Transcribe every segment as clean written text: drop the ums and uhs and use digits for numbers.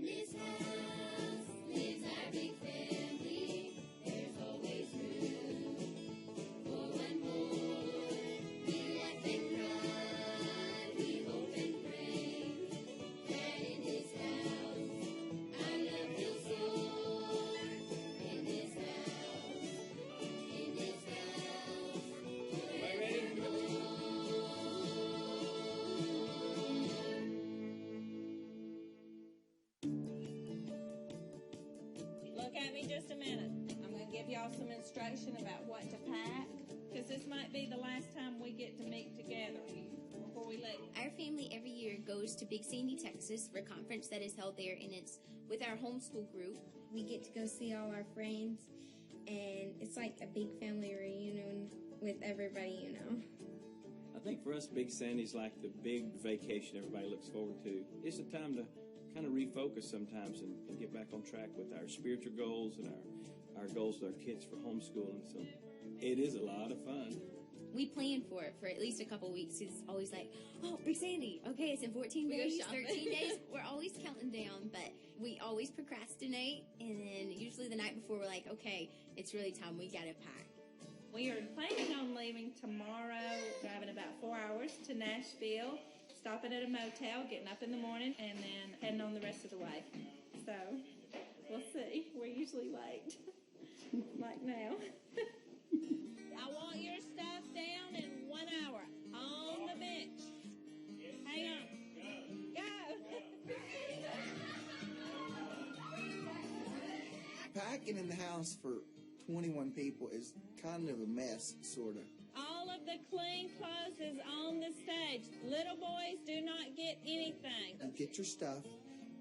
this house lives our big family. There's always room for one more. We laugh and cry, we hope and pray that in this house our love will soar. In this house forevermore. Look at me just a minute. I'm going to give y'all some instruction about what to pack, because this might be the last time we get to meet together before we leave. Our family every year goes to Big Sandy, Texas for a conference that is held there, and it's with our homeschool group. We get to go see all our friends, and it's like a big family reunion with everybody, you know. I think for us, Big Sandy's like the big vacation everybody looks forward to. It's a time to kind of refocus sometimes and get back on track with our spiritual goals and our goals with our kids for homeschooling. So it is a lot of fun. We plan for it for at least a couple weeks. It's always like, oh, Big Sandy, okay, it's in 14 days, 13 days. We're always counting down, but we always procrastinate. And then usually the night before, we're like, okay, it's really time. We got to pack. We are planning on leaving tomorrow, driving about 4 hours to Nashville, stopping at a motel, getting up in the morning, and then heading on the rest of the way. So we'll see. We're usually late, like now. I want your stuff down in 1 hour on the bench. Hang on. Go. Packing in the house for 21 people is kind of a mess, sort of. All of the clean clothes is on the stage. Little boys do not get anything. You get your stuff,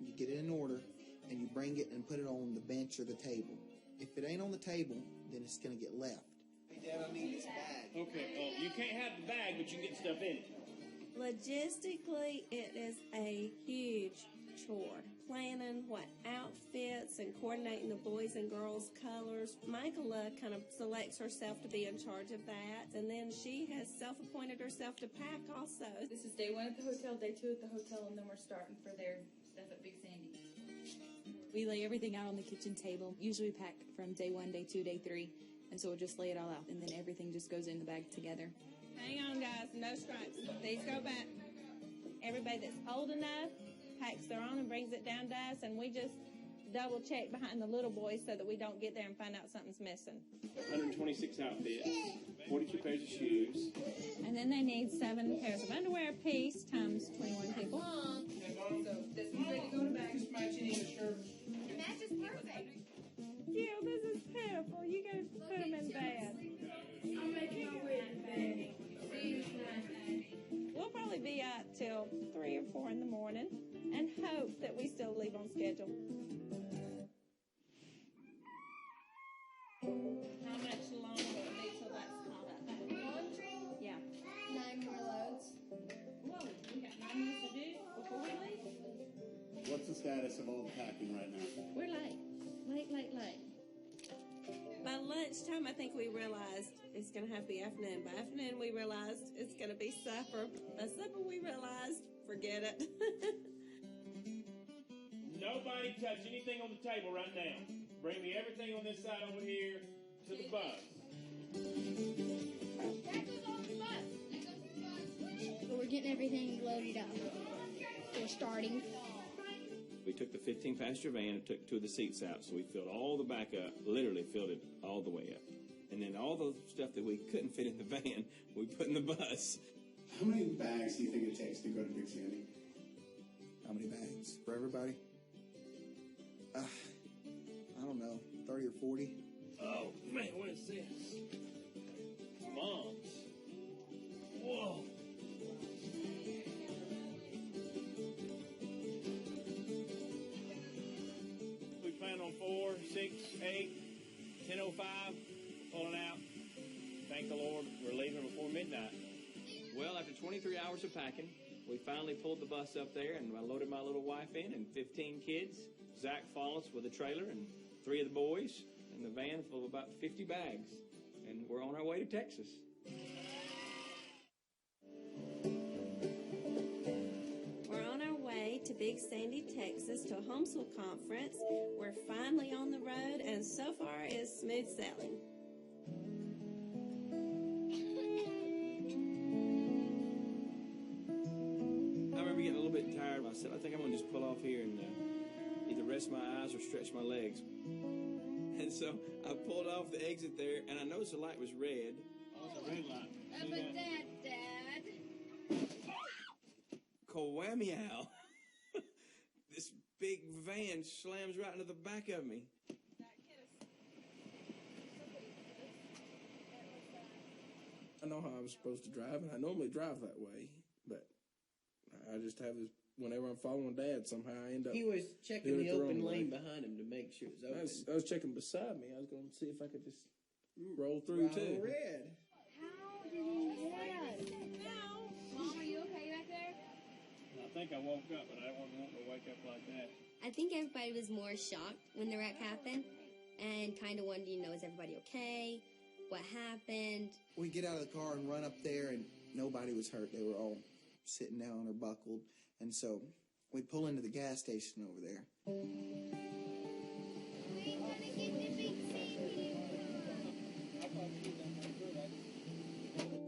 you get it in order, and you bring it and put it on the bench or the table. If it ain't on the table, then it's going to get left. Hey, Dad, I need this bag. Okay, you can't have the bag, but you can get stuff in it. Logistically, it is a huge chore. Planning what outfits and coordinating the boys and girls' colors. Michaela kind of selects herself to be in charge of that, and then she has self-appointed herself to pack also. This is day 1 at the hotel, day 2 at the hotel, and then we're starting for their stuff at Big Sandy. We lay everything out on the kitchen table. Usually we pack from day 1, day 2, day 3, and so we'll just lay it all out, and then everything just goes in the bag together. Hang on, guys. No stripes. These go back. Everybody that's old enough packs their own and brings it down to us, and we just double check behind the little boys so that we don't get there and find out something's missing. 126 outfits, 42 pairs of shoes. And then they need 7 pairs of underwear apiece times 21 people. So this one's ready to go to bag. Just matching in a shirt. The match is perfect. Gil, this is pitiful. You gotta put them in bed. I'm making my way to bed. See you tonight. We'll probably be out till 3 or 4 in the morning and hope that we still leave on schedule. How much longer will it be till that's caught up? Laundry? Yeah. 9 more loads. Whoa, we got 9 minutes to do before we leave? What's the status of all the packing right now? We're late. Late. By lunchtime, I think we realized it's going to have to be afternoon. By afternoon, we realized it's going to be supper. By supper, we realized, forget it. Nobody touch anything on the table right now. Bring me everything on this side over here to the bus. That goes on the bus. So we're getting everything loaded up. We're starting. We took the 15-passenger van and took 2 of the seats out, so we filled all the back up, literally filled it all the way up. And then all the stuff that we couldn't fit in the van, we put in the bus. How many bags do you think it takes to go to Big Sandy? How many bags? For everybody? I don't know, 30 or 40. Oh, man, what is this? Moms. Whoa. We planned on 4, 6, 8, 10:05, pulling out. Thank the Lord, we're leaving before midnight. Well, after 23 hours of packing, we finally pulled the bus up there, and I loaded my little wife in and 15 kids. Zach followed us with a trailer and 3 of the boys, and the van full of about 50 bags. And we're on our way to Texas. We're on our way to to Big Sandy, Texas to a homeschool conference. We're finally on the road, and so far it's smooth sailing. I remember getting a little bit tired. I said, I think I'm going to just pull off here and either rest my eyes or stretch my legs. And so I pulled off the exit there, and I noticed the light was red. Oh, it's a red light. How about that, Dad? Kawamiow. This big van slams right into the back of me. I know how I'm supposed to drive, and I normally drive that way, but I just have this, whenever I'm following Dad, somehow I end up... He was checking the open lane behind him to make sure it was open. I was checking beside me. I was going to see if I could just roll through, too. Red. How did he do that? Mom, are you okay back there? I think I woke up, but I wasn't wanting to wake up like that. I think everybody was more shocked when the wreck happened and kind of wanted to know, is everybody okay? What happened? We get out of the car and run up there, and nobody was hurt. They were all sitting down or buckled. And so we pull into the gas station over there.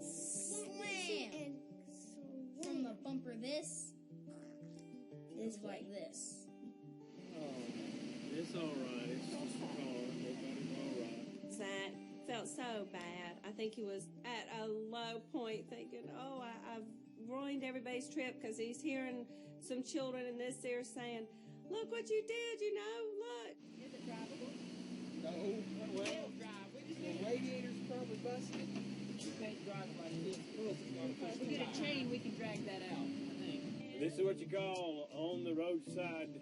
Slam! From the bumper this is like this. Oh, it's all right. It's just a car. Everybody's all right. Zach felt so bad. I think he was at a low point thinking, oh, I've ruined everybody's trip because he's hearing some children in this there saying, look what you did, you know, look. Is it drivable? No, well, the radiator's probably busted. You can't drive it like this. If we get a chain, we can drag that out, I think. This is what you call on the roadside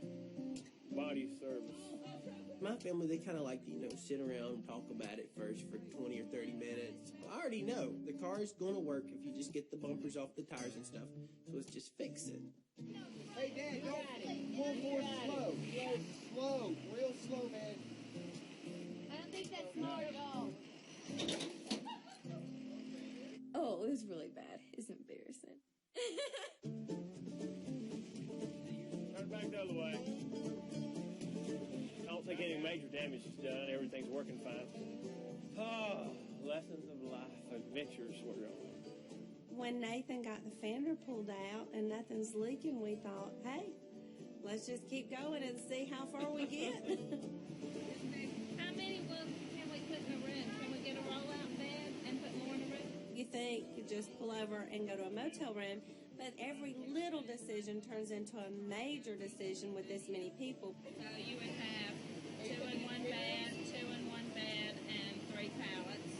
body service. My family, they kind of like to, sit around and talk about it first for 20 or 30 minutes. I already know the car is going to work if you just get the bumpers off the tires and stuff. So let's just fix it. Hey, Dad, don't pull forward slow. Slow, real slow, man. I don't think that's smart at all. Oh, it was really bad. It's embarrassing. Turn back the other way. I don't think any major damage is done. Everything's working fine. Lessons of life, adventures we're on. When Nathan got the fender pulled out and nothing's leaking, we thought, hey, let's just keep going and see how far we get. How many can we put in a room? Can we get a roll-out bed and put more in a room? You think you just pull over and go to a motel room, but every little decision turns into a major decision with this many people. So you would have 2 in one bed, 2 in one bed, and 3 pallets.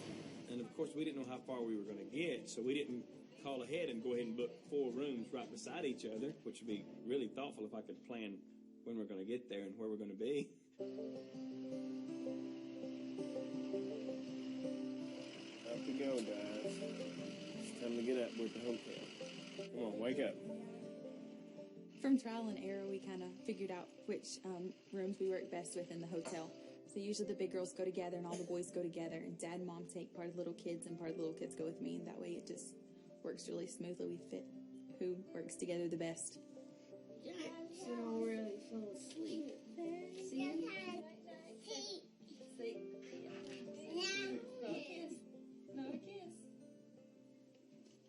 And of course, we didn't know how far we were going to get, so we didn't call ahead and go ahead and book 4 rooms right beside each other, which would be really thoughtful if I could plan when we're going to get there and where we're going to be. Up to go, guys. It's time to get up. We're at the hotel. Come on, wake up. From trial and error, we kind of figured out which rooms we work best with in the hotel. So usually the big girls go together and all the boys go together, and Dad and Mom take part of the little kids and part of the little kids go with me, and that way it just works really smoothly. We fit who works together the best. Jack's already fell asleep. See? Not a kiss.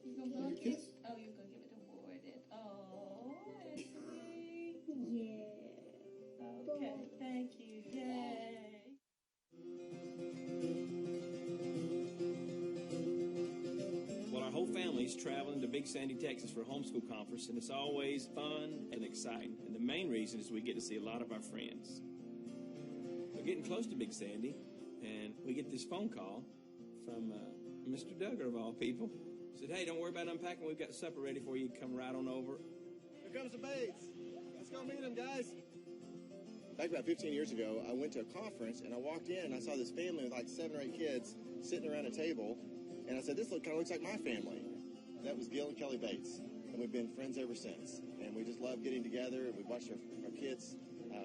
You gonna blow a kiss? Oh, you're gonna give it to Warden. Oh, that's sweet. Yeah. Okay, thank you. Yay. Well, our whole family's traveling to Big Sandy, Texas for a homeschool conference, and it's always fun and exciting. And the main reason is we get to see a lot of our friends. We're getting close to Big Sandy, and we get this phone call from Mr. Duggar, of all people. Said, hey, don't worry about unpacking. We've got supper ready for you. Come right on over. Here comes the babes. Let's go meet them, guys. Back about 15 years ago, I went to a conference, and I walked in, and I saw this family with like 7 or 8 kids sitting around a table. And I said, this kind of looks like my family. That was Gil and Kelly Bates. And we've been friends ever since. And we just love getting together. We've watched our kids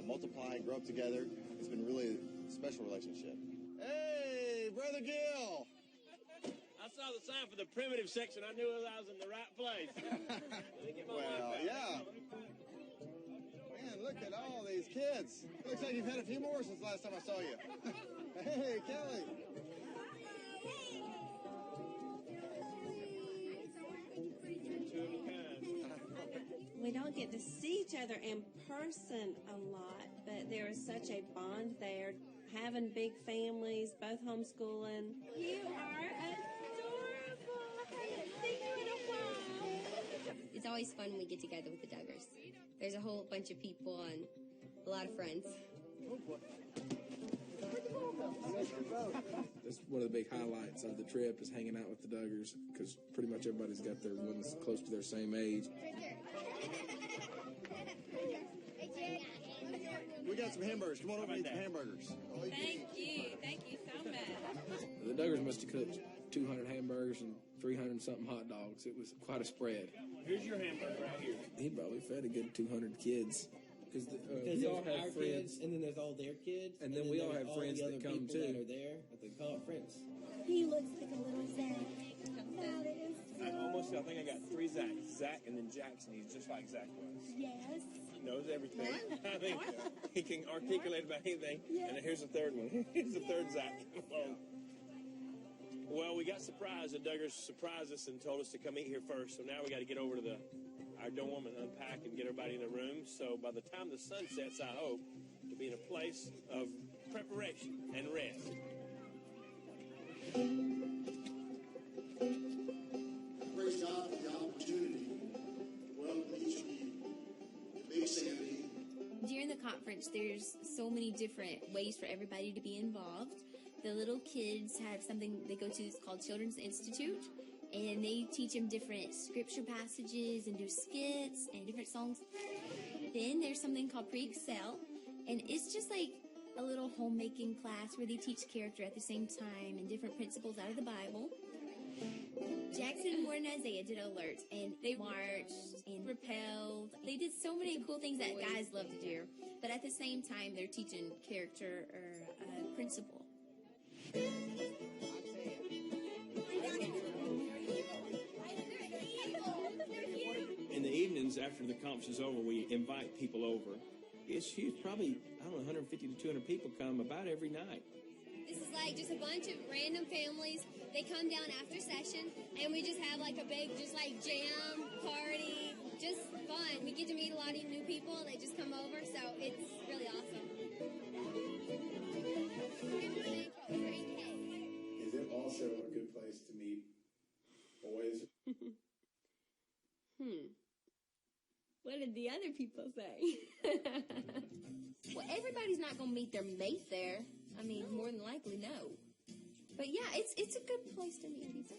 multiply and grow up together. It's been really a special relationship. Hey, Brother Gil! I saw the sign for the primitive section. I knew I was in the right place. Well, yeah. look at all these kids. Looks like you've had a few more since the last time I saw you. Hey, Kelly. We don't get to see each other in person a lot, but there is such a bond there. Having big families, both homeschooling. You are adorable. I haven't seen you in a while. It's always fun when we get together with the Duggars. There's a whole bunch of people and a lot of friends. That's one of the big highlights of the trip is hanging out with the Duggars because pretty much everybody's got their ones close to their same age. We got some hamburgers. Come on over and eat some hamburgers. Thank you so much. The Duggars must have cooked 200 hamburgers and 300 something hot dogs. It was quite a spread. Here's your hamburger right here. He probably fed a good 200 kids. Because we all have friends, and then there's all their kids, and then we all have friends that come too. That are there at the conference. He looks like a little Zach. I think I got 3 Zacks. Zach and then Jackson. He's just like Zach was. Yes. He knows everything. I think he can articulate about anything. Yes. And then here's the third one. Here's the third Zach. Well, we got surprised. The Duggars surprised us and told us to come eat here first. So now we got to get over to our dorm and unpack and get everybody in their rooms. So by the time the sun sets, I hope to be in a place of preparation and rest. Praise God for the opportunity to welcome each of you to Big Sandy. During the conference, there's so many different ways for everybody to be involved. The little kids have something they go to that's called Children's Institute, and they teach them different scripture passages and do skits and different songs. Then there's something called Pre-Excel, and it's just like a little homemaking class where they teach character at the same time and different principles out of the Bible. Jackson, Ward, and Isaiah did alerts, and they marched and rappelled. They did so many cool things that guys love to do, but at the same time, they're teaching character or principle. In the evenings after the conference is over, we invite people over. It's huge, probably, 150 to 200 people come about every night. This is like just a bunch of random families. They come down after session, and we just have like a big, just like jam party, just fun. We get to meet a lot of new people. They just come over, so it's really awesome. Is it also a good place to meet boys? What did the other people say? Well, everybody's not going to meet their mate there. I mean, more than likely, no. But yeah, it's a good place to meet people.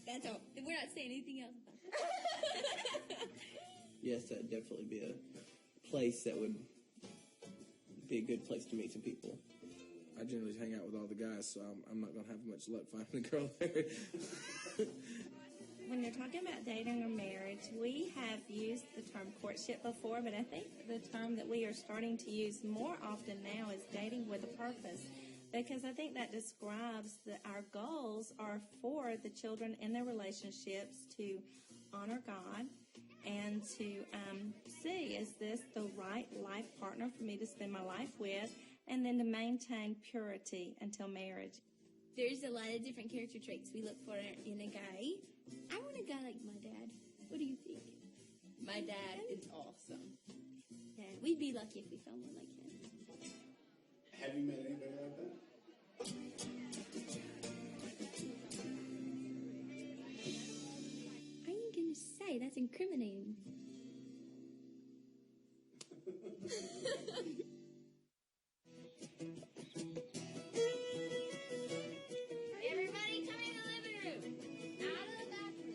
That's all. We're not saying anything else about it. Yes, that'd definitely be a place that would be a good place to meet some people. I generally hang out with all the guys, so I'm not going to have much luck finding a girl there. When you're talking about dating or marriage, we have used the term courtship before, but I think the term that we are starting to use more often now is dating with a purpose, because I think that describes that our goals are for the children in their relationships to honor God and to see, is this the right life partner for me to spend my life with, and then to maintain purity until marriage. There's a lot of different character traits we look for in a guy. I want a guy like my dad. What do you think? My dad is awesome. Yeah, we'd be lucky if we found one like him. Have you met anybody like that? I ain't gonna say. That's incriminating. Everybody come in the living room. Out of the bathroom.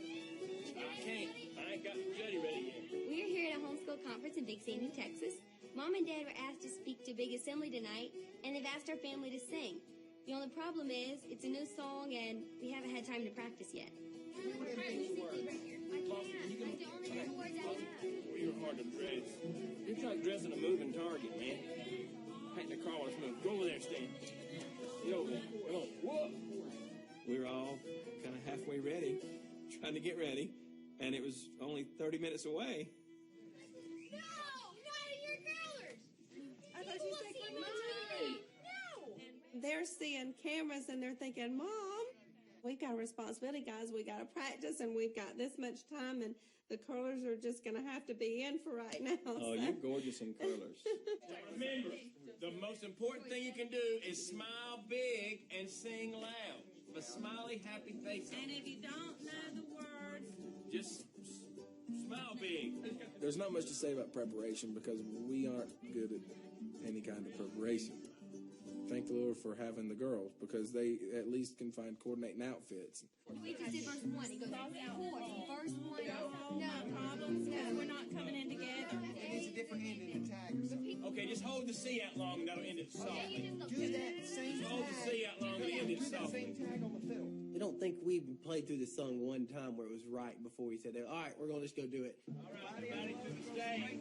I ain't got the Juddy ready yet. We're here at a homeschool conference in Big Sandy, Texas. Mom and Dad were asked to speak to Big Assembly tonight, and they've asked our family to sing. The only problem is, it's a new song, and we haven't had time to practice yet. Well, you're hard to dress. It's like dressing a moving target, man. Painting a car while it's moving. Go over there, Stan. Get over there. Come on. Whoa! We were all kind of halfway ready, trying to get ready, and it was only 30 minutes away. No! they're seeing cameras and they're thinking, Mom, we've got a responsibility, guys. We got to practice, and we've got this much time, and the curlers are just going to have to be in for right now. Oh, you're gorgeous in curlers. Remember, the most important thing you can do is smile big and sing loud. A smiley, happy face. And if you don't know the words, just smile big. There's not much to say about preparation because we aren't good at any kind of preparation. Thank the Lord for having the girls because they at least can find coordinating outfits. We just did verse 1. It goes, verse 1. no problems because we're not coming in together. It's a different end in the tag or something. Okay, just hold the C out long and that'll end it softly. Do that same Just hold the C out long and end it softly. same tag on the fiddle. I don't think we played through the song one time where it was right before we said that. All right, we're going to just go do it. All right, everybody to the stage.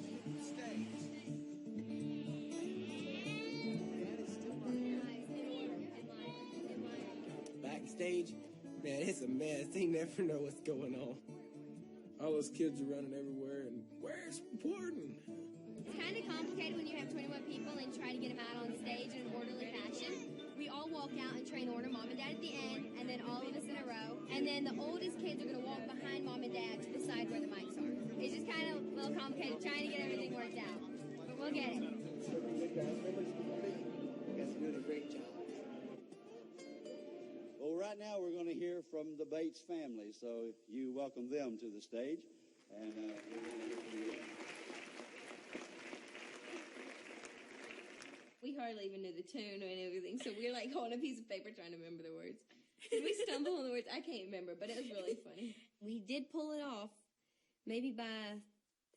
Backstage, man, it's a mess. They never know what's going on. All those kids are running everywhere, and where's Warden? It's kind of complicated when you have 21 people and try to get them out on stage in an orderly fashion. We all walk out in train order, Mom and Dad at the end, and then all of us in a row. And then the oldest kids are going to walk behind Mom and Dad to the side where the mics are. It's just kind of a little complicated trying to get everything worked out. We'll get it. You guys are doing a great job. Well, right now we're going to hear from the Bates family, so you welcome them to the stage. And we're going to hear from you. We hardly even knew the tune and everything, so we're like holding a piece of paper trying to remember the words. We stumble on the words. I can't remember, but it was really funny. We did pull it off, maybe by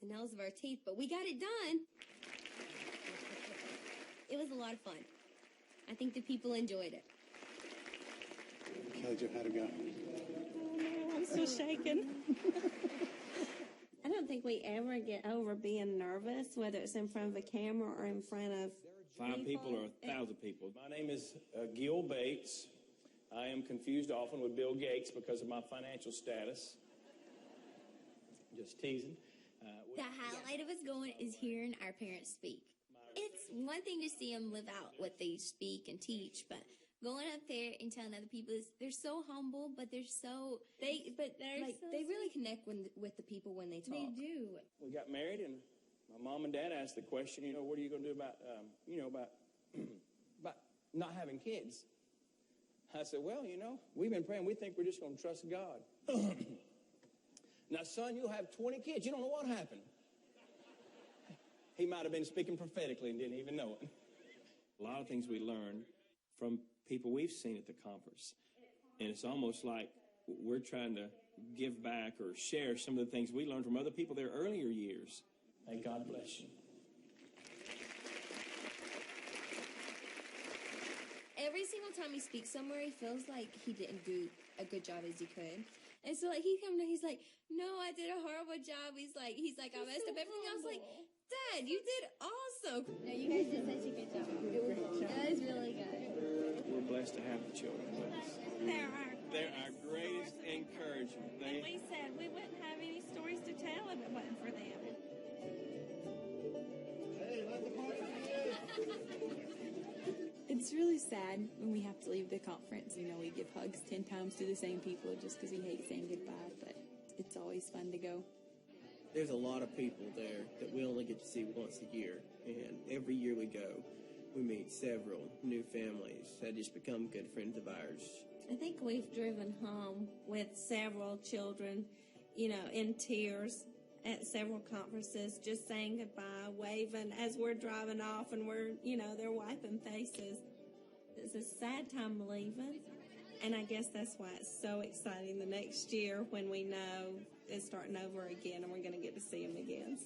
the nails of our teeth, but we got it done. It was a lot of fun. I think the people enjoyed it. Kelly Jo, how'd it go? Oh, no, I'm still shaking. I don't think we ever get over being nervous, whether it's in front of a camera or in front of 5 people or 1,000 people. My name is Gil Bates. I am confused often with Bill Gates because of my financial status. Just teasing. The highlight of us going is hearing our parents speak. It's one thing to see them live out what they speak and teach, but going up there and telling other people, they're so humble, but they really connect with the people when they talk. They do. We got married, and my mom and dad asked the question, what are you going to do about, about not having kids? I said, well, we've been praying. We think we're just going to trust God. Now, son, you'll have 20 kids. You don't know what happened. He might have been speaking prophetically and didn't even know it. A lot of things we learn from people we've seen at the conference. And it's almost like we're trying to give back or share some of the things we learned from other people their earlier years. May God bless you. Every single time he speaks somewhere, he feels like he didn't do a good job as he could. And so, he comes to, he's like, no, I did a horrible job. He's like, I messed up everything. I was like, Dad, you did awesome. No, you guys did such a good job. It was really good. We're blessed to have the children with us. They're our greatest encouragement. And we said we wouldn't have any stories to tell if it wasn't for them. Hey, let the party begin. It's really sad when we have to leave the conference. We give hugs 10 times to the same people just because we hate saying goodbye, but it's always fun to go. There's a lot of people there that we only get to see once a year, and every year we go, we meet several new families that just become good friends of ours. I think we've driven home with several children, in tears at several conferences, just saying goodbye, waving as we're driving off, and we're, they're wiping faces. It's a sad time leaving, and I guess that's why it's so exciting the next year when we know it's starting over again and we're going to get to see them again.